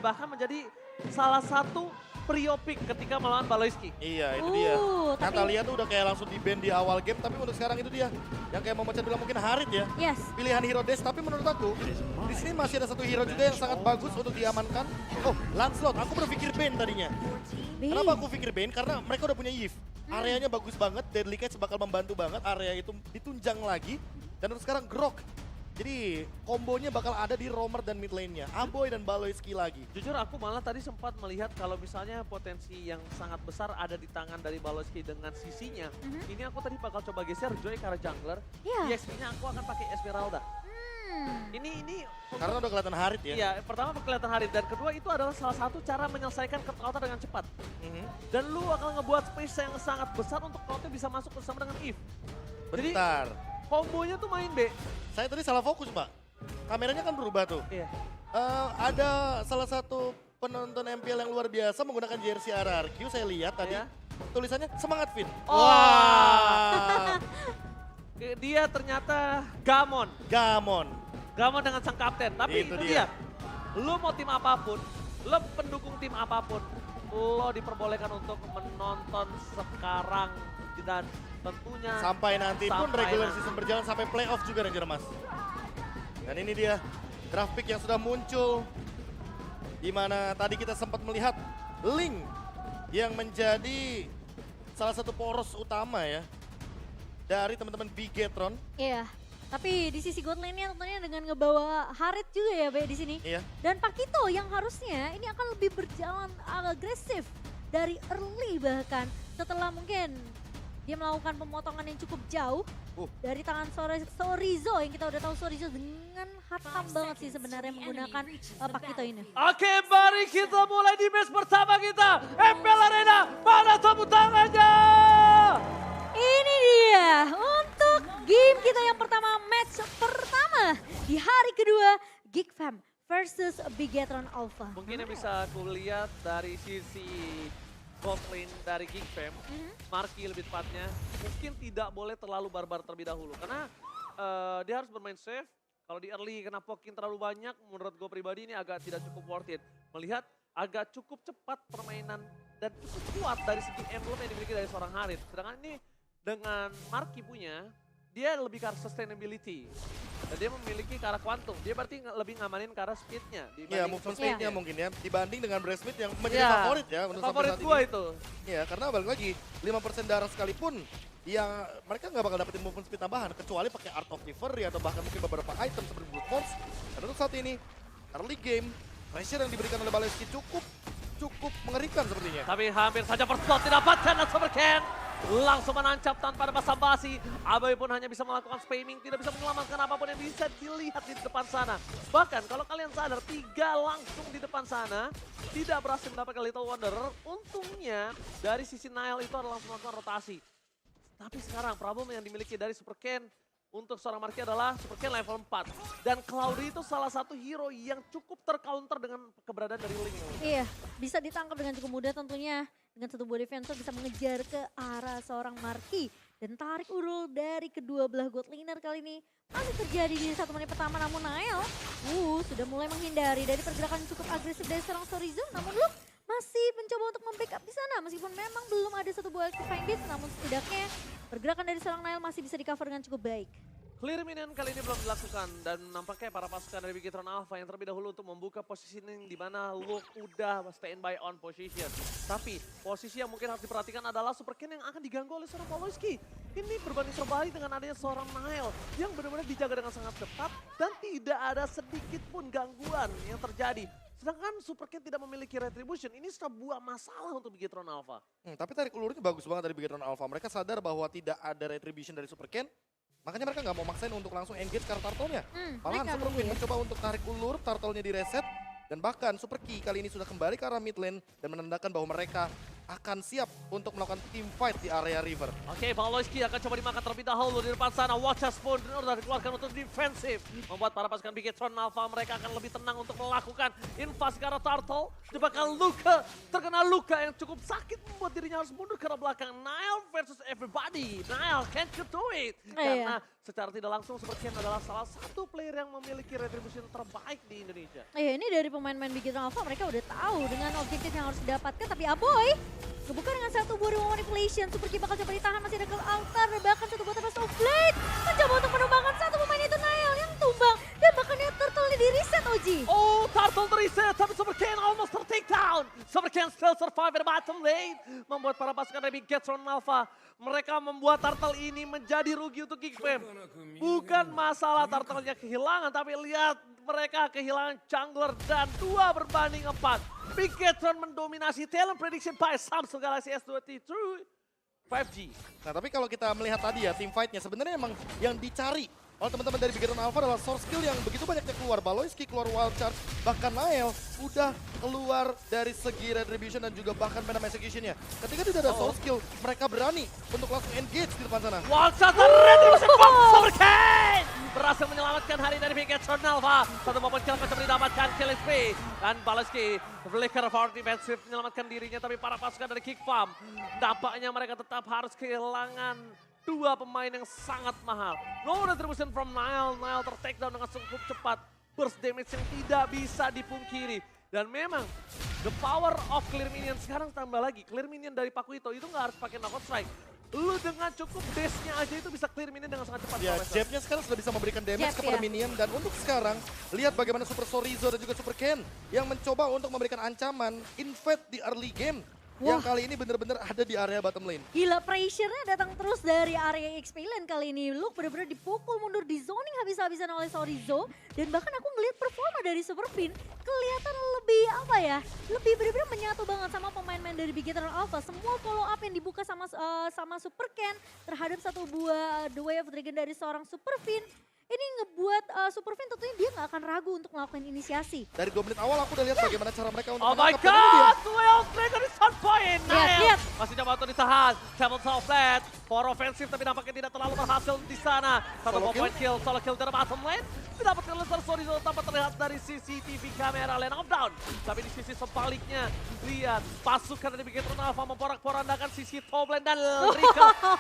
bahkan menjadi salah satu prio pick ketika melawan Baloyski. Iya, itu dia. Tapi Natalia tuh udah kayak langsung di-ban di awal game, tapi untuk sekarang itu dia. Yang kayak Momo Chan bilang mungkin Harit ya. yes. Pilihan hero Dash, tapi menurut aku di sini masih ada satu hero juga yang sangat bagus untuk diamankan. Oh, Lancelot. Aku berpikir Bane tadinya. Kenapa aku pikir Bane? Karena mereka udah punya Yves. Areanya bagus banget, Deadly Catch bakal membantu banget area itu ditunjang lagi. Dan untuk sekarang Grok. Jadi kombonya bakal ada di roamer dan mid lane-nya. Aboy dan Baloyski lagi. Jujur aku malah tadi sempat melihat kalau misalnya potensi yang sangat besar ada di tangan dari Baloyski dengan sisinya. Ini aku tadi bakal coba geser Joy ke arah jungler. Iya. EXP-nya aku akan pakai Esmeralda. Ini Karena udah kelihatan Harit ya. Iya, pertama kelihatan Harit dan kedua itu adalah salah satu cara menyelesaikan counter dengan cepat. Dan lu akan ngebuat space yang sangat besar untuk counter bisa masuk bersama dengan Eve. Jadi Bentar. kombonya tuh main B. Saya tadi salah fokus, Pak. Kameranya kan berubah tuh. Iya. Ada salah satu penonton MPL yang luar biasa menggunakan jersey RRQ. Saya lihat tadi. Iya. Tulisannya semangat Vin. Wah. Dia ternyata Gamon. Gamon. Gamon dengan sang kapten. Tapi Itu itu dia. dia. Lu mau tim apapun, lu pendukung tim apapun, lo diperbolehkan untuk menonton sekarang dan tentunya Sampai nanti pun sampai regular nanti. season berjalan sampai playoff juga Ranger Mas. Dan ini dia draft pick yang sudah muncul. Di mana tadi kita sempat melihat Link yang menjadi salah satu poros utama ya dari teman-teman Bigetron. Iya. Tapi di sisi god lane-nya tentunya dengan ngebawa Harit juga ya Be di sini. Iya. Dan Pakito yang harusnya ini akan lebih berjalan agresif dari early bahkan setelah mungkin dia melakukan pemotongan yang cukup jauh dari tangan Sorizo yang kita udah tahu Sorizo dengan hatam banget sih sebenarnya menggunakan Pakito ini. Oke, mari kita mulai di match pertama kita. MPL Arena, mana tepuk tangannya? Ini dia untuk game kita yang pertama, match pertama di hari kedua Geek Fam versus Bigetron Alpha. Mungkin yang bisa aku lihat dari sisi bot lane dari Geek Fam, Marky lebih tepatnya, mungkin tidak boleh terlalu barbar terlebih dahulu. Karena dia harus bermain safe. Kalau di early kena pokin terlalu banyak, menurut gue pribadi ini agak tidak cukup worth it. Melihat agak cukup cepat permainan dan cukup kuat dari segi emblem yang dimiliki dari seorang Harit. Sedangkan ini dengan Marky punya, dia lebih ke arah sustainability. Dan dia memiliki ke arah quantum. Dia berarti lebih ngamanin ke arah speednya. Iya, movement speed-nya mungkin ya. Dibanding dengan Breastmeat yang menjadi Iya, favorit ya. Untuk favorit sampai saat gua ini. itu. Iya, karena balik lagi 5% darah sekalipun yang mereka nggak bakal dapetin movement speed tambahan kecuali pakai Art of Reverie atau bahkan mungkin beberapa item seperti Brute Force. Dan untuk saat ini early game pressure yang diberikan oleh Baloyski cukup mengerikan sepertinya. Tapi hampir saja first blood didapatkan dan Supercan langsung menancap tanpa ada basa-basi. Aboy pun hanya bisa melakukan spamming, tidak bisa menyelamatkan apapun yang bisa dilihat di depan sana. Bahkan kalau kalian sadar, 3 langsung di depan sana tidak berhasil mendapatkan Little Wanderer. Untungnya dari sisi Nile itu adalah langsung melakukan rotasi. Tapi sekarang problem yang dimiliki dari Supercan untuk seorang Marky adalah Supercan level 4. Dan Cloudy itu salah satu hero yang cukup tercounter dengan keberadaan dari Link. Iya, bisa ditangkap dengan cukup mudah tentunya. Dengan satu buah defensor bisa mengejar ke arah seorang Marky. Dan tarik urul dari kedua belah god laner kali ini masih terjadi di 1 menit pertama. Namun Nael sudah mulai menghindari dari pergerakan yang cukup agresif dari seorang Sorizo. Namun Luke masih mencoba untuk membackup di sana. Meskipun memang belum ada satu buah Electrifying Beast. Namun setidaknya pergerakan dari seorang Nael masih bisa di cover dengan cukup baik. Clear minion kali ini belum dilakukan dan nampaknya para pasukan dari Bigetron Alpha yang terlebih dahulu untuk membuka positioning di mana Luke udah standby on position. Tapi posisi yang mungkin harus diperhatikan adalah Supercan yang akan diganggu oleh seorang Baloyski. Ini berbanding terbalik dengan adanya seorang Nile yang benar-benar dijaga dengan sangat ketat dan tidak ada sedikit pun gangguan yang terjadi. Sedangkan Supercan tidak memiliki retribution, ini sebuah masalah untuk Bigetron Alpha. Tapi tarik ulurnya bagus banget dari Bigetron Alpha. Mereka sadar bahwa tidak ada retribution dari Supercan. Makanya mereka nggak mau maksain untuk langsung engage karena turtle-nya. Malahan Super Queen mencoba untuk tarik ulur, turtle-nya di reset. Dan bahkan Super Key kali ini sudah kembali ke arah mid lane dan menandakan bahwa mereka akan siap untuk melakukan team fight di area river. Oke, Baloyski akan coba dimakan terlebih dahulu di depan sana. Watchers pun sudah dikeluarkan untuk defensif. Membuat para pasukan Bigetron Alpha mereka akan lebih tenang untuk melakukan invasi ke arah Turtle. Jebakan luka, terkena luka yang cukup sakit membuat dirinya harus mundur ke arah belakang. Nile versus everybody. Nile, can't you do it? Karena secara tidak langsung Super Ken adalah salah satu player yang memiliki retribution terbaik di Indonesia. Ini dari pemain-pemain Big Hero Alpha mereka udah tahu dengan objektif yang harus didapatkan. Tapi Aboy kebuka dengan satu buah rumah manipulation. Super King bakal coba ditahan, masih ada ke altar. Dan bahkan satu buah Tempest of Blade mencoba untuk menumbangkan satu pemain itu Nail yang tumbang. Dan bahkan dia turtle di reset Oji. Oh, Turtle reset, tapi Super Ken almost ter-take down. Super Ken still survive at the bottom lane. Membuat para pasukan dari Bigetron Alpha, mereka membuat Turtle ini menjadi rugi untuk Geek Fam. Bukan masalah Turtle-nya kehilangan, tapi lihat mereka kehilangan jungler dan 2 berbanding 4. Bigetron mendominasi talent prediction by Samsung Galaxy S23 5G. Nah tapi kalau kita melihat tadi ya team fight-nya sebenarnya emang yang dicari oleh teman-teman dari Bigetron Alpha adalah source skill yang begitu banyaknya keluar. Baloyski keluar wild charge, bahkan Nael udah keluar dari segi retribution dan juga bahkan Venom execution-nya. Ketika tidak ada source skill, mereka berani untuk langsung engage di depan sana. Wild shot dan retribution from Super Ken berhasil menyelamatkan hari dari Bigetron Alpha. Satu momen kill macam didapatkan kill SP dan Baloyski flicker for defensive menyelamatkan dirinya, tapi para pasukan dari Geek Farm nampaknya mereka tetap harus kehilangan 2 pemain yang sangat mahal. No retribution from Nile. Nile ter-take down dengan cukup cepat. Burst damage yang tidak bisa dipungkiri. Dan memang the power of clear minion sekarang tambah lagi. Clear minion dari Pakuito itu nggak harus pakai knockout strike. Lu dengan cukup dash-nya aja itu bisa clear minion dengan sangat cepat. Ya, jab-nya sekarang sudah bisa memberikan damage kepada minion. Dan untuk sekarang, lihat bagaimana Super Sorizo dan juga Super Ken yang mencoba untuk memberikan ancaman invade di early game. Yang kali ini benar-benar ada di area bottom lane. Gila, pressure-nya datang terus dari area XP lane kali ini. Luke benar-benar dipukul mundur di zoning habis-habisan oleh Sorizo. Dan bahkan aku ngelihat performa dari Super Fin kelihatan lebih apa ya, lebih benar-benar menyatu banget sama pemain-pemain dari Bigetron Alpha. Semua follow up yang dibuka sama Super Ken terhadap satu buah The Way of Dragon dari seorang Super Fin. Ini ngebuat Super Fin tentunya dia nggak akan ragu untuk melakukan inisiasi. Dari 2 menit awal aku udah lihat bagaimana cara mereka untuk Oh my menangkap. Dan ini dia. god, Well Dragon is on point. Lihat. Masih coba untuk ditahan. Tabletop flat, for offensive tapi nampaknya tidak terlalu berhasil di sana. Satu point kill, solo kill dari bottom lane. Didapatkan oleh Sorizo tanpa terlihat dari CCTV kamera lane of down. Tapi di sisi sebaliknya, lihat pasukan dari Bigetron Alpha memporak-porandakan sisi top lane dan Rika.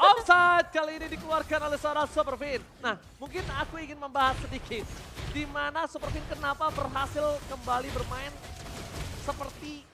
Offside kali ini dikeluarkan oleh seorang Super Fin. Nah, mungkin aku ingin membahas sedikit di mana Super Fin kenapa berhasil kembali bermain seperti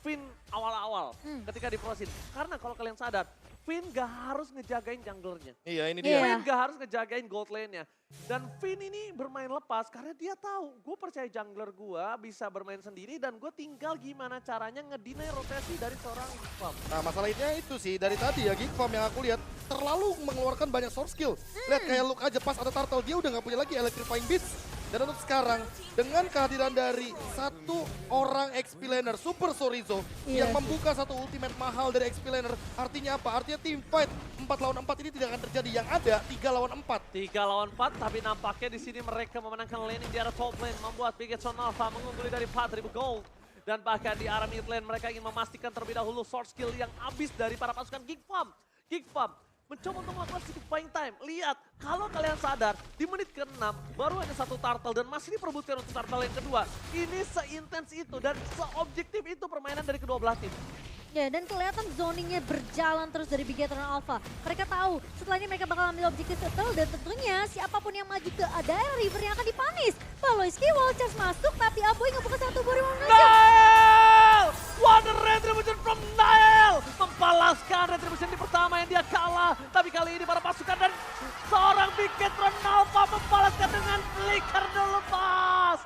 Fin awal-awal ketika di Pro Scene. Karena kalau kalian sadar, Fin gak harus ngejagain junglernya. Iya, ini dia. Fin gak harus ngejagain gold lane-nya. Dan Fin ini bermain lepas karena dia tahu gue percaya jungler gue bisa bermain sendiri dan gue tinggal gimana caranya ngedinai rotasi dari seorang Geek Farm. Nah masalahnya itu sih, dari tadi ya Geek Farm yang aku lihat terlalu mengeluarkan banyak source skill. Lihat kayak Luke aja pas ada turtle dia udah gak punya lagi electrifying beats. Dan untuk sekarang dengan kehadiran dari satu orang XP laner Super Sorizo yang membuka satu ultimate mahal dari XP laner, artinya apa? Artinya team fight 4 lawan 4 ini tidak akan terjadi, yang ada 3 lawan 4. 3 lawan 4, tapi nampaknya di sini mereka memenangkan laning di arah top lane, membuat Bigetron Alpha mengungguli dari 4.000 gold. Dan bahkan di arah mid lane mereka ingin memastikan terlebih dahulu source skill yang habis dari para pasukan Geek Farm. Geek Farm mencoba untuk melakukan sedikit buying time. Lihat, kalau kalian sadar, di menit ke-6 baru hanya satu turtle dan masih diperebutkan untuk turtle yang kedua. Ini seintens itu dan seobjektif itu permainan dari kedua belah tim. Ya, dan kelihatan zoningnya berjalan terus dari Bigetron Alpha. Mereka tahu setelah ini mereka bakal ambil objektif settle dan tentunya siapapun yang maju ke daerah river yang akan dipanis. Baloyski wall charge masuk tapi Aboy ngebuka satu buah Nile! Wonder retribution from Nile! Membalaskan retribution di pertama yang dia kalah. Tapi kali ini para pasukan dan seorang Bigetron Alpha membalaskan dengan flicker lepas.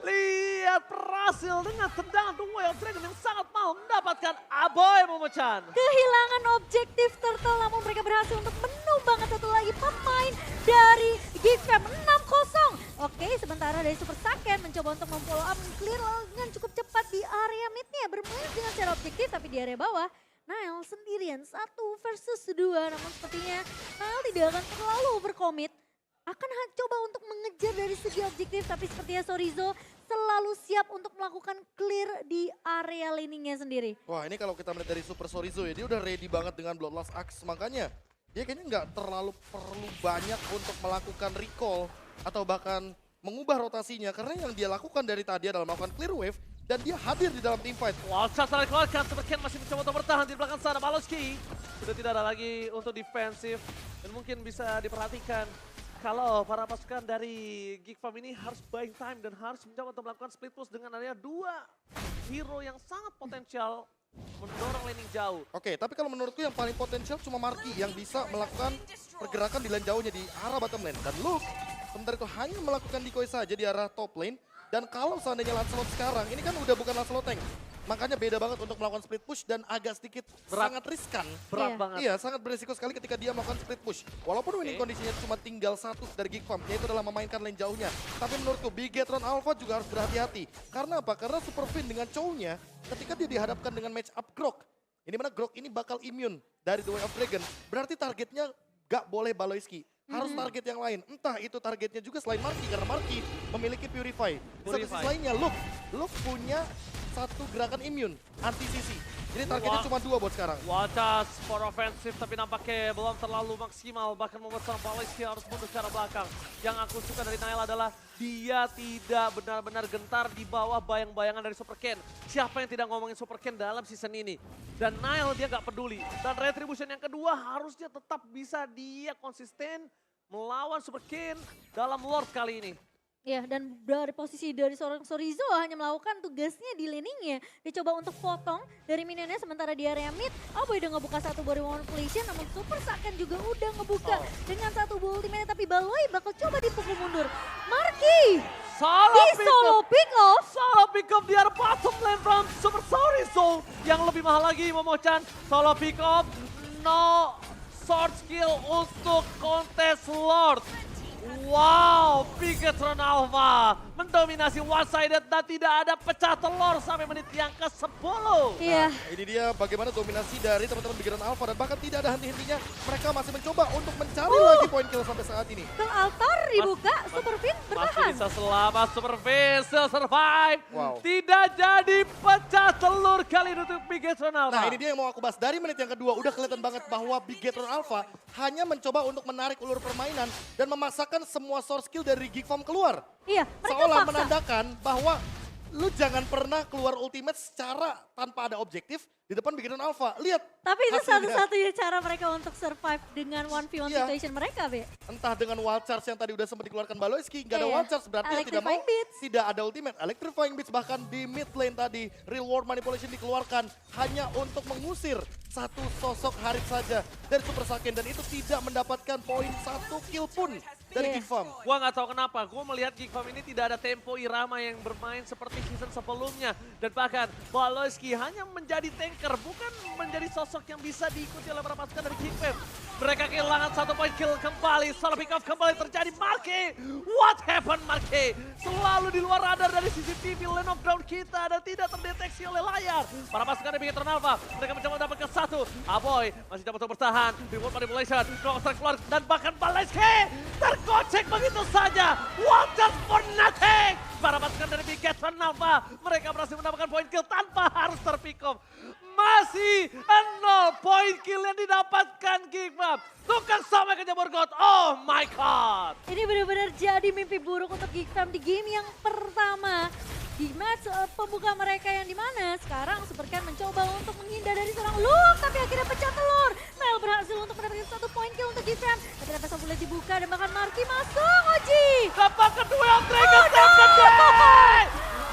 Lihat berhasil dengan tendangan The Way of Dragon yang sangat mahal mendapatkan Aboy Momo-chan. Kehilangan objektif turtle namun mereka berhasil untuk menumbangkan satu lagi pemain dari Geek Fam 6-0. Oke, sementara dari Super Saiyan mencoba untuk memfollow up clear dengan cukup cepat di area midnya, bermain dengan secara objektif tapi di area bawah Nile sendirian 1 versus 2, namun sepertinya Nile tidak akan terlalu overcommit. Akan coba untuk mengejar dari segi objektif, tapi sepertinya Sorizo selalu siap untuk melakukan clear di area laningnya sendiri. Wah ini kalau kita melihat dari Super Sorizo ya, dia udah ready banget dengan Bloodlust Axe, makanya dia kayaknya nggak terlalu perlu banyak untuk melakukan recall atau bahkan mengubah rotasinya, karena yang dia lakukan dari tadi adalah melakukan clear wave dan dia hadir di dalam team fight. Walchat telah dikeluarkan, Superken masih mencoba untuk bertahan di belakang sana. Baloski sudah tidak ada lagi untuk defensif dan mungkin bisa diperhatikan kalau para pasukan dari Geek Farm ini harus buying time dan harus mencoba untuk melakukan split push dengan adanya 2 hero yang sangat potensial mendorong laning jauh. Oke, tapi kalau menurutku yang paling potensial cuma Marky yang bisa melakukan pergerakan di lane jauhnya di arah bottom lane. Dan Luke sementara itu hanya melakukan decoy saja di arah top lane. Dan kalau seandainya Lancelot sekarang, ini kan udah bukan Lancelot tank. Makanya beda banget untuk melakukan split push dan agak sedikit sangat riskan. Berat Iya. banget. Iya, sangat beresiko sekali ketika dia melakukan split push. Walaupun winning kondisinya cuma tinggal 1 dari Geek Farm, yaitu adalah memainkan lane jauhnya. Tapi menurutku Bigetron Alpha juga harus berhati-hati. Karena apa? Karena Super Fin dengan cownya, ketika dia dihadapkan dengan match up Grok, ini mana Grok ini bakal immune dari The Way of Dragon, berarti targetnya gak boleh Baloiski. Harus target yang lain. Entah itu targetnya juga selain Marky, karena Marky memiliki Purify. Di satu sisi lainnya Luke punya satu gerakan immune, anti-CC. Jadi targetnya cuma 2 buat sekarang. Walchat for offensive tapi nampaknya belum terlalu maksimal. Bahkan membuat sang Baloski harus mundur ke arah belakang. Yang aku suka dari Nail adalah dia tidak benar-benar gentar di bawah bayang-bayangan dari Superken. Siapa yang tidak ngomongin Superken dalam season ini? Dan Nail dia gak peduli. Dan Retribution yang kedua harusnya tetap bisa dia konsisten melawan Superken dalam Lord kali ini. Ya, dan dari posisi dari seorang Sorizo hanya melakukan tugasnya di laningnya. Dia coba untuk potong dari minionnya sementara di area mid. Boy udah ngebuka satu body manipulation, namun Super Saken juga udah ngebuka dengan satu ultimate. Tapi Baloi bakal coba dipukul mundur. Marky! Di solo pick off. Solo pick off di arah bottom lane from Super Sorizo. Yang lebih mahal lagi Momochan. Solo pick off, no sword skill untuk kontes Lord. Wow, Bigetron Alpha mendominasi one-sided dan tidak ada pecah telur sampai menit yang ke-10. Iya. Ini dia bagaimana dominasi dari teman-teman Bigetron Alpha dan bahkan tidak ada henti-hentinya. Mereka masih mencoba untuk mencari lagi poin kill sampai saat ini. Ke altar dibuka, Super Fin Masih bertahan. bisa selamat, Super Fin still survive. Wow. Tidak jadi pecah telur kali ini untuk Bigetron Alpha. Nah ini dia yang mau aku bahas. Dari menit yang kedua udah kelihatan banget bahwa Bigetron Alpha hanya mencoba untuk menarik ulur permainan dan memasakkan semua source skill dari Geek Farm keluar. Iya, mereka Seolah paksa. menandakan bahwa lu jangan pernah keluar ultimate secara tanpa ada objektif di depan Bigetron Alpha. Lihat. Tapi itu hasilnya. satu-satunya cara mereka untuk survive dengan 1v1 Iya. situation mereka, Be. Entah dengan wild charge yang tadi udah sempat dikeluarkan Baloiski, nggak ada Iya. wild charge berarti dia tidak mau, Electrifying Beats. tidak ada ultimate. Electrifying Beats bahkan di mid lane tadi, real world manipulation dikeluarkan hanya untuk mengusir satu sosok Harith saja dari Super Saiyan dan itu tidak mendapatkan poin 1 kill pun dari Iya. Geek Farm. Gua nggak tahu kenapa, gua melihat Geek Farm ini tidak ada tempo irama yang bermain seperti season sebelumnya. Dan bahkan Baloiski hanya menjadi tanker, bukan menjadi sosok yang bisa diikuti oleh para pasukan dari Geek Farm. Mereka kehilangan 1 poin kill kembali, solo pick off kembali terjadi. Marky, what happened Marky? Selalu di luar radar dari CCTV lane of ground kita dan tidak terdeteksi oleh layar. Para pasukan dari Bigetron Alpha, mereka mencoba mendapatkan 1. Boy masih dapat untuk bertahan, reward manipulation, Rockstar keluar dan bahkan Baloiski tergocek begitu saja. What just for nothing? Para pasukan dari Bigetron Alpha, mereka berhasil mendapatkan poin kill tanpa harus terpick off. Masih 0 poin kill yang didapatkan Geek Farm. Tukang sampai ke Jabor God. Oh my god. Ini benar-benar jadi mimpi buruk untuk Geek Farm di game yang pertama. Di match pembuka mereka yang dimana sekarang Superken mencoba untuk menghindar dari seorang Luke tapi akhirnya pecah telur. Nail berhasil untuk mendapatkan 1 poin kill untuk Geek Farm. Tapi lepas boleh dibuka dan bahkan Marky masuk, Oji. Dapat kedua yang Dragon Day.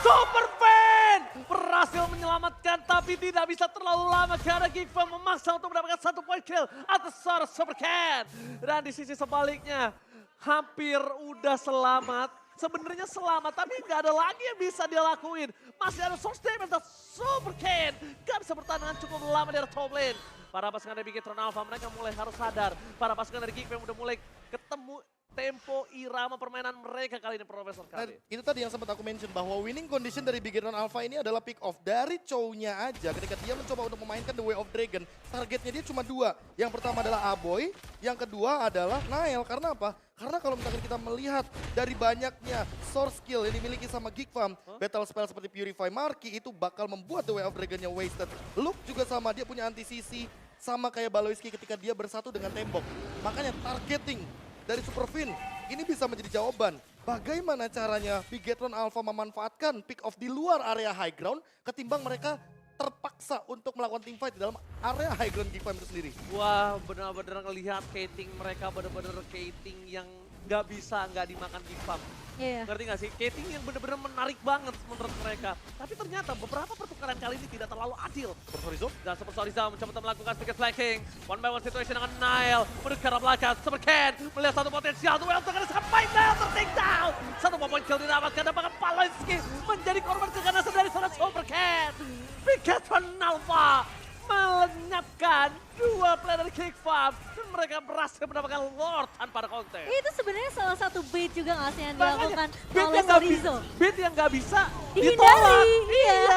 Super Fan berhasil menyelamatkan tapi tidak bisa terlalu lama karena Geek Farm memaksa untuk mendapatkan 1 poin kill atas seorang Superken. Dan di sisi sebaliknya hampir udah selamat. Sebenarnya selamat, tapi nggak ada lagi yang bisa dia lakuin. Masih ada source damage dan Superken nggak bisa bertahan dengan cukup lama di top lane. Para pasukan dari Bigetron Alpha mereka mulai harus sadar. Para pasukan dari Geek Farm udah mulai ketemu tempo irama permainan mereka kali ini, Profesor Dan Kade. itu tadi yang sempat aku mention bahwa winning condition dari Bigetron Alpha ini adalah pick off dari cownya aja ketika dia mencoba untuk memainkan The Way of Dragon. Targetnya dia cuma 2. Yang pertama adalah Aboy, yang kedua adalah Nail. Karena apa? Karena kalau misalkan kita melihat dari banyaknya source skill yang dimiliki sama Geek Farm, battle spell seperti Purify Marky itu bakal membuat The Way of Dragon-nya wasted. Luke juga sama, dia punya anti-CC sama kayak Baloiski ketika dia bersatu dengan tembok. Makanya targeting dari Super Fin ini bisa menjadi jawaban. bagaimana caranya Bigetron Alpha memanfaatkan pick off di luar area high ground ketimbang mereka terpaksa untuk melakukan teamfight di dalam area high ground Geek Fam itu sendiri. Wah, benar-benar ngelihat Kating mereka benar-benar Kating yang nggak bisa nggak dimakan Geek Fam. Iya. Ngerti nggak sih? Kating yang benar-benar menarik banget menurut mereka. Tapi ternyata beberapa pertukaran kali ini tidak terlalu adil. Super Sorizo. Dan Super Sorizo mencoba untuk melakukan sedikit flanking. One by one situation dengan Nile. Menuju ke arah belakang. Super Ken melihat satu potensial. Duel tengah sampai Nile ter-take down. Satu poin kill didapatkan dan bahkan Paloinski menjadi korban keganasan dari seorang Super Ken. Bigetron Alpha melenyapkan dua player dari Geek Fam. Dan mereka berhasil mendapatkan Lord tanpa ada konten. Itu sebenarnya salah satu bait juga nggak sih yang Makanya, dilakukan bait oleh yang nggak Sorizo. bait yang nggak bisa Dihindari, ditolak. iya.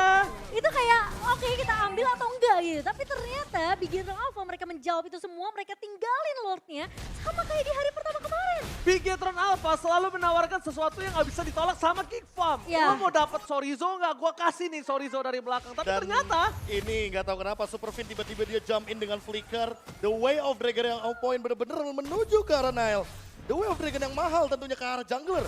Itu kayak oke kita ambil atau enggak gitu. Tapi ternyata Bigetron Alpha mereka menjawab itu semua, mereka tinggalin Lordnya sama kayak di hari pertama kemarin. Bigetron Alpha selalu menawarkan sesuatu yang nggak bisa ditolak sama Geek Fam. Iya. Lo mau dapat Sorizo nggak? Gua kasih nih Sorizo dari belakang. Tapi ternyata ini nggak tahu kenapa Superfin tiba-tiba dia jump in dengan flicker. The Way of Dragon yang on point bener-bener menuju ke arah Nile. The Way of Dragon yang mahal tentunya ke arah jungler.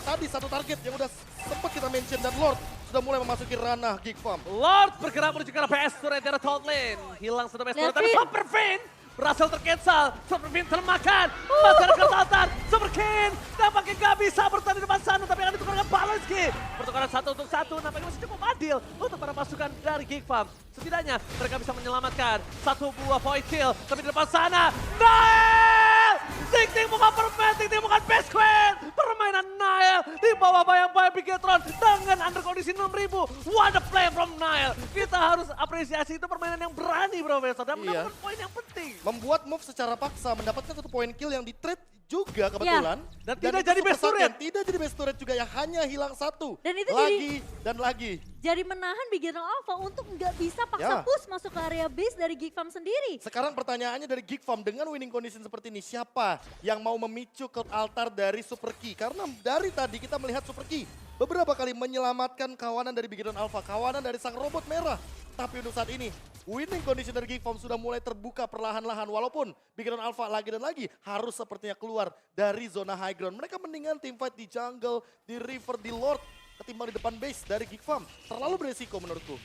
Tadi satu target yang udah sempat kita mention dan Lord sudah mulai memasuki ranah Geek Fam. Lord bergerak menuju ke arah PS turret dari top lane. Hilang satu PS turret, tapi Levin. Superfin berhasil tercancel. Superfin termakan. Masyarakat altar. Superkin nampaknya gak bisa bertahan di depan sana, tapi akan ditukarkan Paloinski. Pertukaran 1 untuk 1 nampaknya masih cukup adil untuk para pasukan dari Geek Fam. Setidaknya mereka bisa menyelamatkan satu buah point kill, tapi di depan sana Nile! Ting-ting bukan permain, ting-ting bukan best queen. Permainan Nile di bawah bayang-bayang Bigetron dengan under kondisi 6000. What a play from Nile. Kita harus apresiasi itu permainan yang berani Profesor dan Iya. mendapatkan poin yang penting. Membuat move secara paksa, mendapatkan satu poin kill yang di trade juga kebetulan. Dan tidak itu jadi super best turret. sakit. Tidak jadi best turret juga yang hanya hilang satu. Dan itu lagi dan lagi. Jadi menahan Bigetron Alpha untuk nggak bisa paksa Ya. push masuk ke area base dari Geek Fam sendiri. Sekarang pertanyaannya dari Geek Fam dengan winning condition seperti ini, siapa yang mau memicu cloud altar dari Super Key? Karena dari tadi kita melihat Super Key beberapa kali menyelamatkan kawanan dari Bigetron Alpha, kawanan dari sang robot merah. Tapi untuk saat ini, winning condition dari Geek Fam sudah mulai terbuka perlahan-lahan. Walaupun Bigetron Alpha lagi dan lagi harus sepertinya keluar dari zona high ground. Mereka mendingan teamfight di jungle, di river, di lord, ketimbang di depan base dari Geek Fam. Terlalu beresiko menurutku.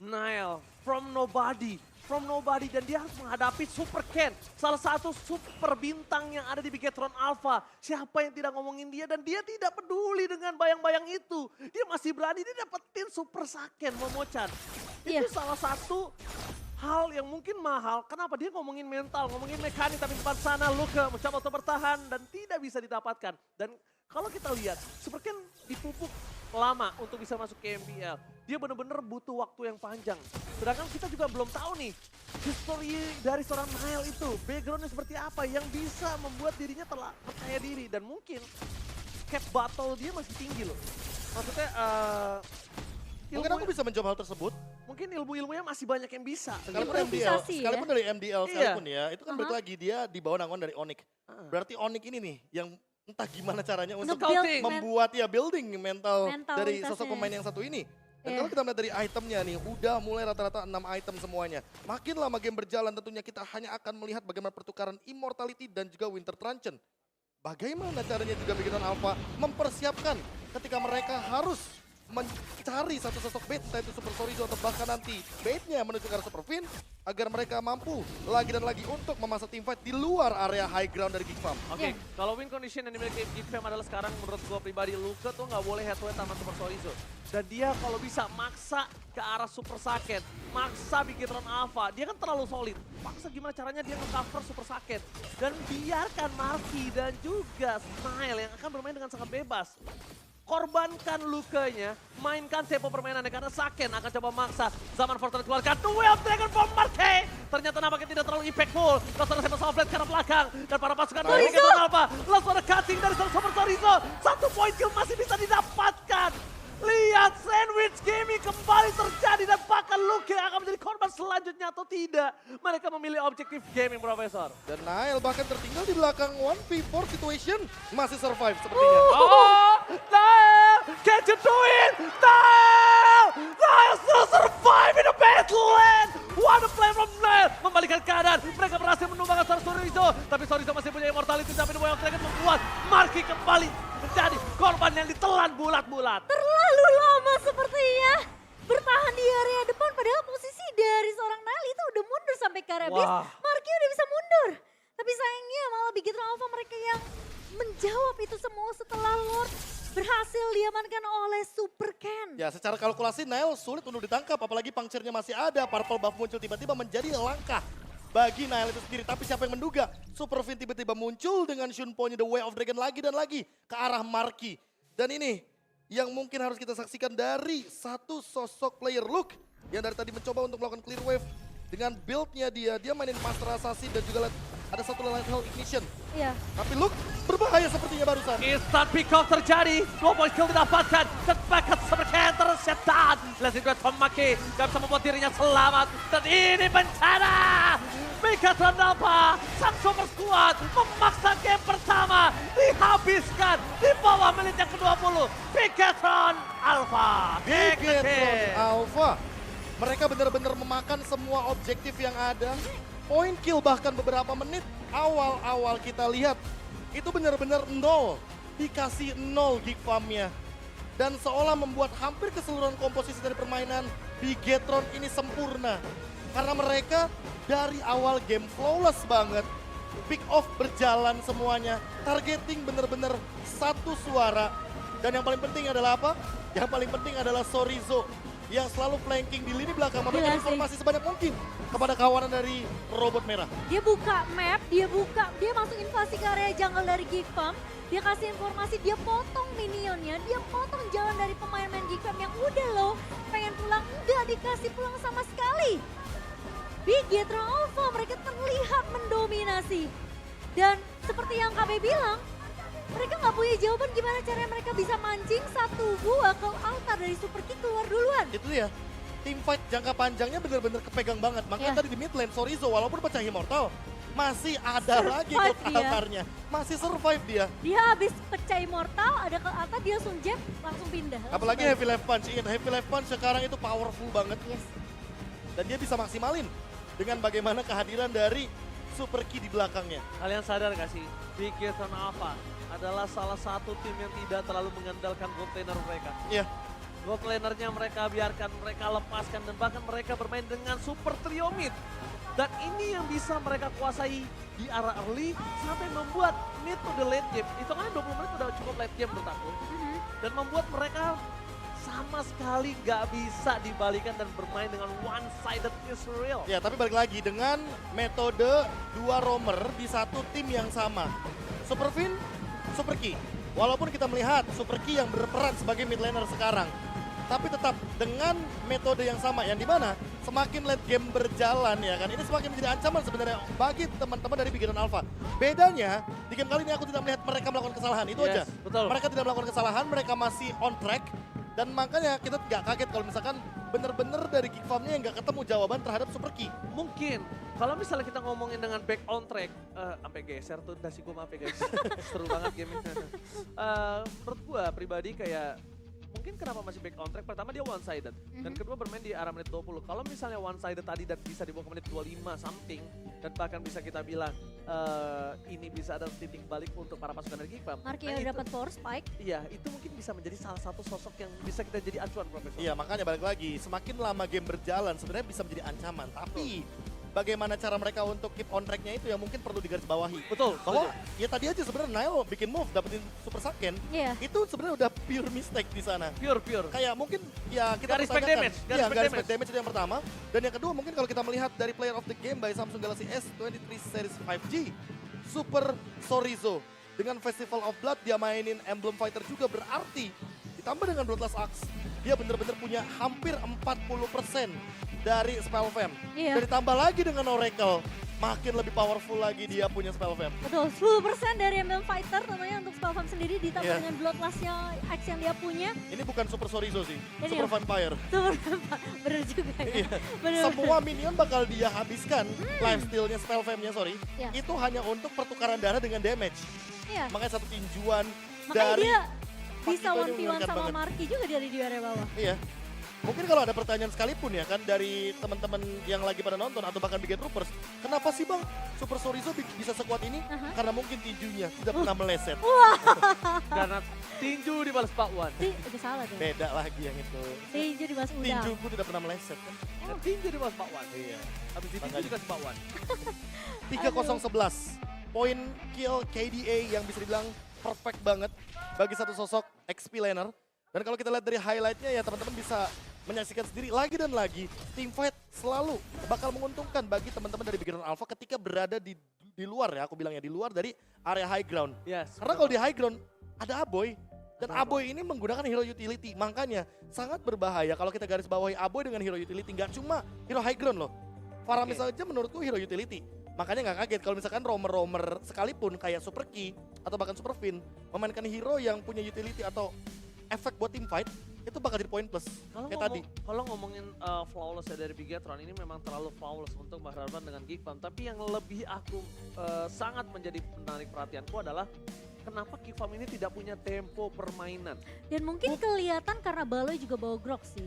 Nile from nobody dan dia harus menghadapi Super Ken, salah satu super bintang yang ada di Bigetron Alpha. Siapa yang tidak ngomongin dia dan dia tidak peduli dengan bayang-bayang itu. Dia masih berani, dia dapetin Super Saken Momochan. Iya. Itu salah satu hal yang mungkin mahal. Kenapa dia ngomongin mental, ngomongin mekanik, tapi depan sana Luka mencoba untuk bertahan dan tidak bisa didapatkan. Dan kalau kita lihat, Super Ken dipupuk lama untuk bisa masuk ke MPL. Dia benar-benar butuh waktu yang panjang. Sedangkan kita juga belum tahu nih, history dari seorang Nile itu, backgroundnya seperti apa yang bisa membuat dirinya percaya diri. Dan mungkin cap battle dia masih tinggi loh. Maksudnya Mungkin aku bisa menjawab hal tersebut. mungkin ilmu-ilmunya masih banyak yang bisa. Sekalipun Improvisasi ya. sekalipun dari MDL Iya. sekalipun ya, itu kan balik lagi dia di bawah naungan dari Onyx. Berarti Onyx ini nih yang entah gimana caranya untuk Nge-build Scouting. membuat ya building mental dari Mentalitasnya. sosok pemain yang satu ini. Dan Iya. kalau kita melihat dari itemnya nih, udah mulai rata-rata 6 item semuanya. Makin lama game berjalan tentunya kita hanya akan melihat bagaimana pertukaran Immortality dan juga Winter Truncheon. Bagaimana caranya juga Bigetron Alpha mempersiapkan ketika mereka harus mencari satu sosok bait, entah itu Super Sorizo atau bahkan nanti baitnya menuju ke arah Super Fin, agar mereka mampu lagi dan lagi untuk memasang teamfight di luar area high ground dari Geek Fam. Oke, Iya. kalau win condition yang dimiliki Geek Fam adalah sekarang menurut gua pribadi Luka tuh nggak boleh head to head sama Super Sorizo. Dan dia kalau bisa maksa ke arah Super Saken, maksa Bigetron Alpha, dia kan terlalu solid. Paksa gimana caranya dia nge-cover Super Saken. Dan biarkan Marky dan juga Smile yang akan bermain dengan sangat bebas. Korbankan Lukanya, mainkan tempo permainannya karena Saken akan coba maksa. Zaman Fortnite keluarkan Duel Dragon Ball Marque. Ternyata nampaknya tidak terlalu impactful. Langsung ada Seven Soulblade ke arah belakang. Dan para pasukan dari Bigetron Alpha. Langsung ada cutting dari Super Sorizo. Satu point kill masih bisa didapatkan. Lihat sandwich gaming kembali terjadi dan bahkan Luke akan menjadi korban selanjutnya atau tidak. Mereka memilih objektif gaming, Profesor. Dan Nile bahkan tertinggal di belakang 1v4 situation, masih survive sepertinya. Oh, Nile! Can't you do it? Nile! Nile still survive in the Badland! What a play from Nile! Membalikan keadaan, mereka berhasil menumbangkan Sorizo. Tapi Sorizo masih punya immortality, tapi The Way of Dragon membuat Marky kembali menjadi korban yang ditelan bulat-bulat. Terlalu lama sepertinya bertahan di area depan padahal posisi dari seorang Nile itu udah mundur sampai ke area base. Wah. Marky udah bisa mundur. Tapi sayangnya malah Bigetron Alpha mereka yang menjawab itu semua setelah Lord berhasil diamankan oleh Super Ken. Ya secara kalkulasi Nile sulit untuk ditangkap, apalagi puncture-nya masih ada. Purple buff muncul tiba-tiba menjadi langkah bagi Nile itu sendiri. Tapi siapa yang menduga Super Fin tiba-tiba muncul dengan Shunpo-nya The Way of Dragon lagi dan lagi ke arah Marky. Dan ini yang mungkin harus kita saksikan dari satu sosok player Luke yang dari tadi mencoba untuk melakukan clear wave dengan build-nya dia mainin Master Assassin dan juga ada satu Light Hell Ignition. Iya. Tapi Luke berbahaya sepertinya barusan. Instant pick off terjadi, 2 point kill didapatkan, setback Super Ken tersetan. Blessing Great from Maki, gak bisa membuat dirinya selamat. Dan ini bencana! Bigetron Alpha, sang super squad memaksa game pertama dihabiskan di bawah menit yang ke-20. Bigetron Alpha, Bigetron Alpha. Mereka benar-benar memakan semua objektif yang ada. Point kill bahkan beberapa menit awal-awal kita lihat. Itu benar-benar nol. Dikasih nol gig farm-nya. Dan seolah membuat hampir keseluruhan komposisi dari permainan Bigetron ini sempurna. Karena mereka dari awal game flawless banget. Pick off berjalan semuanya. Targeting benar-benar satu suara. Dan yang paling penting adalah apa? Yang paling penting adalah Sorizo yang selalu flanking di lini belakang, memberikan informasi sebanyak mungkin kepada kawanan dari robot merah. Dia buka map, dia masuk invasi ke area jungle dari Geek Farm. Dia kasih informasi, dia potong minionnya, dia potong jalan dari pemain-pemain Geek Farm yang udah loh pengen pulang, enggak dikasih pulang sama sekali. Bigetron Alpha mereka terlihat mendominasi. Dan seperti yang KB bilang, mereka nggak punya jawaban gimana caranya mereka bisa mancing satu buah ke altar dari Super Kick keluar duluan. Itu dia, team fight jangka panjangnya benar-benar kepegang banget. Makanya tadi di mid lane Sorizo walaupun pecah Immortal, masih ada lagi ke altarnya. Masih survive dia. Dia habis pecah Immortal, ada ke altar dia langsung jab, langsung pindah. Apalagi Heavy Life Punch, ingat Heavy Life Punch sekarang itu powerful banget. Yes. Dan dia bisa maksimalin dengan bagaimana kehadiran dari Super Key di belakangnya. Kalian sadar gak sih, Bigetron Alpha adalah salah satu tim yang tidak terlalu mengandalkan gold laner mereka. Iya. Gold lanernya mereka biarkan, mereka lepaskan, dan bahkan mereka bermain dengan super trio mid. Dan ini yang bisa mereka kuasai di arah early sampai membuat mid to the late game. Itu kan 20 menit udah cukup late game menurut aku. Dan membuat mereka sama sekali gak bisa dibalikan dan bermain dengan one-sided Israel. Ya, tapi balik lagi dengan metode dua roamer di satu tim yang sama. Super Fin, Super Key. Walaupun kita melihat Super Key yang berperan sebagai mid laner sekarang. Tapi tetap dengan metode yang sama, yang dimana semakin late game berjalan ya kan. Ini semakin menjadi ancaman sebenarnya bagi teman-teman dari Bigetron Alpha. Bedanya, di game kali ini aku tidak melihat mereka melakukan kesalahan, itu aja. Betul. Mereka tidak melakukan kesalahan, mereka masih on track. Dan makanya kita nggak kaget kalau misalkan bener-bener dari Geek Farm-nya yang nggak ketemu jawaban terhadap Super Key. Mungkin, kalau misalnya kita ngomongin dengan back on track, sampai geser tuh dasi gue maaf ya guys, seru banget game-nya. Menurut gue pribadi kayak, mungkin kenapa masih back on track, pertama dia one-sided. Dan kedua bermain di arah menit 20. Kalau misalnya one-sided tadi dan bisa dibawa ke menit 25 something, dan bahkan bisa kita bilang ini bisa ada titik balik untuk para pasukan dari Geek Farm. Marky yang dapat power spike. Iya, itu mungkin bisa menjadi salah satu sosok yang bisa kita jadi acuan, Profesor. Iya, makanya balik lagi, semakin lama game berjalan sebenarnya bisa menjadi ancaman. Tapi bagaimana cara mereka untuk keep on track-nya itu yang mungkin perlu digarisbawahi. Betul. Bahwa ya tadi aja sebenarnya Nile bikin move dapetin Super Saiyan, itu sebenarnya udah pure mistake di sana. Pure. Kayak mungkin ya kita Garis back pertanyakan. damage, Iya, garis garis back back damage itu yang pertama. Dan yang kedua mungkin kalau kita melihat dari player of the game by Samsung Galaxy S23 Series 5G, Super Sorizo. Dengan Festival of Blood dia mainin Emblem Fighter juga, berarti ditambah dengan Bloodlust Axe, dia benar-benar punya hampir 40% dari spell fam. Iya. Dan ditambah lagi dengan Oracle, makin lebih powerful lagi dia punya spell fam. Betul, 10% dari Emblem Fighter namanya untuk spell farm sendiri ditambah Iya. dengan Bloodlust-nya Axe yang dia punya. Ini bukan Super Sorizo sih, Ini Super apa? Vampire. Bener juga ya. Iya. Bener. Semua minion bakal dia habiskan, lifesteal-nya, spell fam-nya Iya. itu hanya untuk pertukaran darah dengan damage. Iya. Makanya satu tinjuan Makanya dari dia bisa Pakito ini 1v1 mengerikan sama banget. Marky juga dari di area bawah. Iya. Mungkin kalau ada pertanyaan sekalipun ya kan dari teman-teman yang lagi pada nonton atau bahkan Big Troopers, kenapa sih bang Super Chorizo bisa sekuat ini? Karena mungkin tinjunya tidak pernah meleset. Karena tinju dibalas Pak Wan. Itu salah dong. Beda lagi yang itu. Tinju di Mas Udang. Tinjuku tidak pernah meleset kan. Tinju dibalas Pak Wan. Iya. Habis ditinju Makanya. dikasih Pak Wan. 3-0-11. Poin kill KDA yang bisa dibilang perfect banget bagi satu sosok XP laner. Dan kalau kita lihat dari highlightnya ya teman-teman bisa menyaksikan sendiri lagi dan lagi. Teamfight selalu bakal menguntungkan bagi teman-teman dari Big Run Alpha ketika berada di luar ya. Aku bilangnya di luar dari area high ground. Yes. Karena kalau di high ground ada Aboy. Dan Aboy ini menggunakan hero utility. Makanya sangat berbahaya kalau kita garis bawahi Aboy dengan hero utility. Nggak cuma hero high ground loh. Faramis aja menurutku hero utility. Makanya nggak kaget kalau misalkan roamer-roamer sekalipun kayak Super Key atau bahkan Super Fin memainkan hero yang punya utility atau efek buat team fight itu bakal jadi poin plus kayak tadi. Kalau ngomongin flawless ya dari Bigetron ini memang terlalu flawless untuk berhadapan dengan Geek Farm. Tapi yang lebih aku sangat menjadi menarik perhatianku adalah kenapa Geek Farm ini tidak punya tempo permainan. Dan mungkin kelihatan karena Baloy juga bawa Grok sih.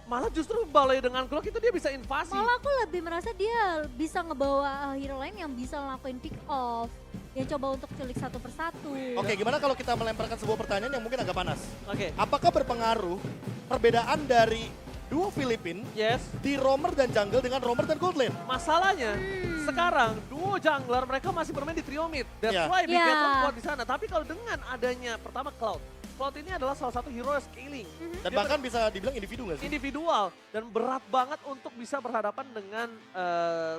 Malah justru Baloy dengan Glock itu dia bisa invasi. Malah aku lebih merasa dia bisa ngebawa hero lain yang bisa ngelakuin pick off. Yang coba untuk culik satu persatu. Oke, gimana kalau kita melemparkan sebuah pertanyaan yang mungkin agak panas? Oke. Apakah berpengaruh perbedaan dari duo Filipin Yes. di roamer dan jungle dengan roamer dan gold lane? Masalahnya sekarang duo jungler mereka masih bermain di trio mid. That's Iya. why Bigetron Iya. kuat di sana. Tapi kalau dengan adanya pertama Cloud. Cloud ini adalah salah satu hero scaling. Dan Dia bahkan bisa dibilang individu nggak sih? individual dan berat banget untuk bisa berhadapan dengan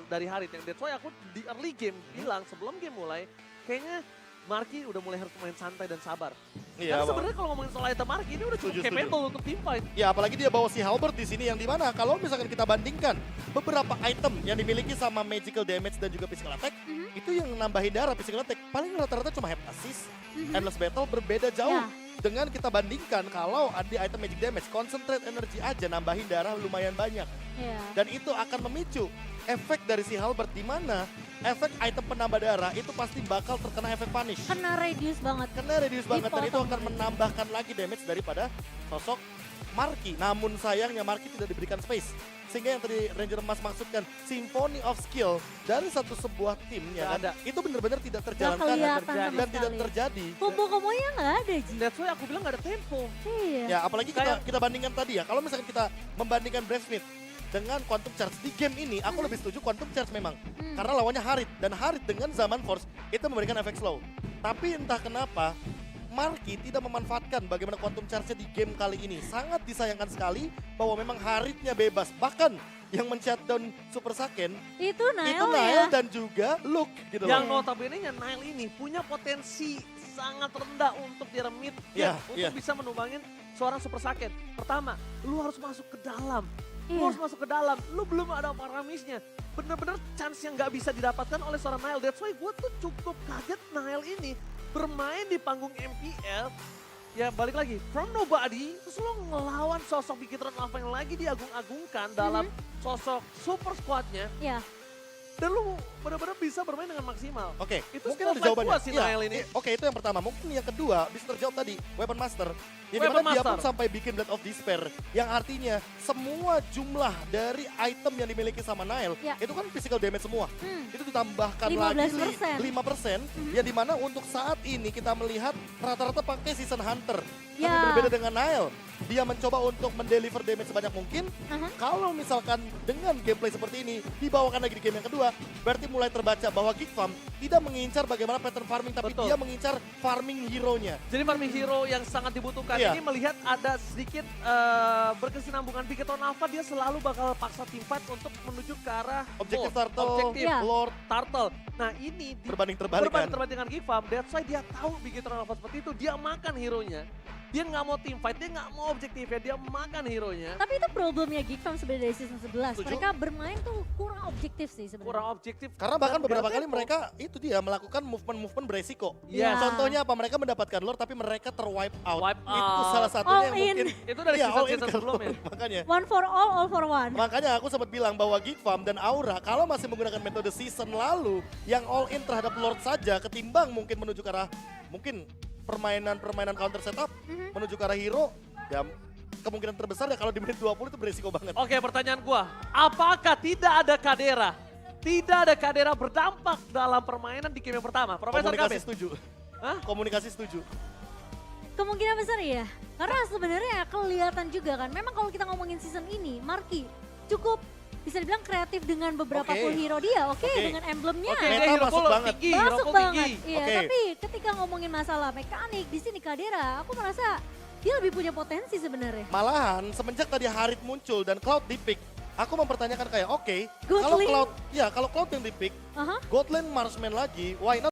dari Harit. Yang that's why aku di early game bilang sebelum game mulai kayaknya Marky udah mulai harus main santai dan sabar. Iya, Karena sebenarnya kalau ngomongin soal item Marky ini udah cukup Setuju, capable untuk team fight. ya apalagi dia bawa si Halberd di sini yang dimana kalau misalkan kita bandingkan beberapa item yang dimiliki sama magical damage dan juga physical attack, itu yang nambahin darah physical attack paling rata-rata cuma head assist, endless battle berbeda jauh. Ya. Dengan kita bandingkan kalau ada item magic damage, concentrate energy aja nambahin darah lumayan banyak. Iya. Dan itu akan memicu efek dari si Halberd di mana efek item penambah darah itu pasti bakal terkena efek punish. Kena reduce banget. Kena reduce banget dan itu Dipotong. akan menambahkan lagi damage daripada sosok Marky. Namun sayangnya Marky tidak diberikan space. Sehingga yang tadi Ranger Emas maksudkan Symphony of Skill dari sebuah tim ya Nggak kan, ada. itu benar-benar tidak Gak terjalankan kelihatan terjadi. sama dan tidak sekali. terjadi. Combo-kombonya gak ada Ji. That's why aku bilang gak ada tempo. Iya. Ya apalagi Kayak- kita bandingkan tadi ya, kalau misalkan kita membandingkan Brave dengan Quantum Charge di game ini, aku lebih setuju Quantum Charge memang. Karena lawannya Harit, dan Harit dengan Zaman Force itu memberikan efek slow. Tapi entah kenapa, Marky tidak memanfaatkan bagaimana Quantum Charge-nya di game kali ini. Sangat disayangkan sekali bahwa memang Haritnya bebas. Bahkan yang men-shutdown Super Saiyan, Itu Nail itu ya. Nail dan juga Luke gitu Yang loh. notabene-nya Nile ini punya potensi sangat rendah untuk di mid Iya, untuk iya. bisa menumbangin seorang Super Saiyan. Pertama, lu harus masuk ke dalam. Lu Iya. harus masuk ke dalam. Lu belum ada paramisnya. Bener-bener chance yang gak bisa didapatkan oleh seorang Nile. That's why gue tuh cukup kaget Nile ini bermain di panggung MPL. Ya balik lagi, from nobody, terus lo ngelawan sosok Bigetron Alpha yang lagi diagung-agungkan dalam sosok super squadnya. Iya. Dan lu benar-benar bisa bermain dengan maksimal. Oke, Itu mungkin skill ada fight jawabannya. gua si Nile ini. Oke, itu yang pertama. Mungkin yang kedua bisa terjawab tadi, Weapon Master. Yang Weapon dimana dia pun Master. sampai bikin Blade of Despair. Yang artinya semua jumlah dari item yang dimiliki sama Nile, Ya. itu kan physical damage semua. Itu ditambahkan 15%. lagi 5%. Yang dimana untuk saat ini kita melihat rata-rata pakai Season Hunter. Tapi Ya. berbeda dengan Nile. Dia mencoba untuk mendeliver damage sebanyak mungkin. Kalau misalkan dengan gameplay seperti ini dibawakan lagi di game yang kedua, berarti mulai terbaca bahwa Geek Farm tidak mengincar bagaimana pattern farming, tapi Betul. dia mengincar farming hero-nya. Jadi farming hero yang sangat dibutuhkan Iya. ini melihat ada sedikit berkesinambungan Bigetron Alpha, dia selalu bakal paksa tim fight untuk menuju ke arah Objektif boss. Turtle, Objektif Iya. Lord, Turtle. Nah ini berbanding terbalik kan. berbanding dengan Geek Farm, that's why dia tahu Bigetron Alpha seperti itu, dia makan hero-nya. Dia nggak mau team fight, dia nggak mau objektifnya, dia makan hero-nya. Tapi itu problemnya Geek Farm sebenarnya dari season 11. Setuju. Mereka bermain tuh kurang objektif sih sebenarnya. Kurang objektif. Karena bahkan dan beberapa nggak kali tempo. mereka itu dia melakukan movement-movement beresiko. Iya. Contohnya apa? Mereka mendapatkan Lord tapi mereka terwipe out. Wipe Itu out. salah satunya All yang in. mungkin Itu dari iya, all in season-season kan. sebelumnya. Makanya. One for all for one. Makanya aku sempat bilang bahwa Geek Farm dan Aura kalau masih menggunakan metode season lalu yang all in terhadap Lord saja ketimbang mungkin menuju ke arah mungkin permainan counter setup menuju ke arah hero ya kemungkinan terbesar ya kalau di menit 20 itu beresiko banget. Oke, pertanyaan gua, apakah tidak ada Kadera? Tidak ada Kadera berdampak dalam permainan di game yang pertama. Profesor Komunikasi Kabit. setuju. Hah? Komunikasi setuju. Kemungkinan besar ya. Karena sebenarnya kelihatan juga kan. Memang kalau kita ngomongin season ini, Marky cukup bisa dibilang kreatif dengan beberapa Oke. full hero dia. Oke, Oke. dengan emblemnya. Oke, Meta dia hero masuk pool banget. tinggi, hero Masuk pool banget. tinggi. Iya, Oke. tapi ketika ngomongin masalah mekanik di sini Kadera, aku merasa dia lebih punya potensi sebenarnya. Malahan semenjak tadi Harit muncul dan Cloud di pick, aku mempertanyakan kayak oke, kalau Godling. Cloud yang di pick, Aha. Godland marksman lagi, why not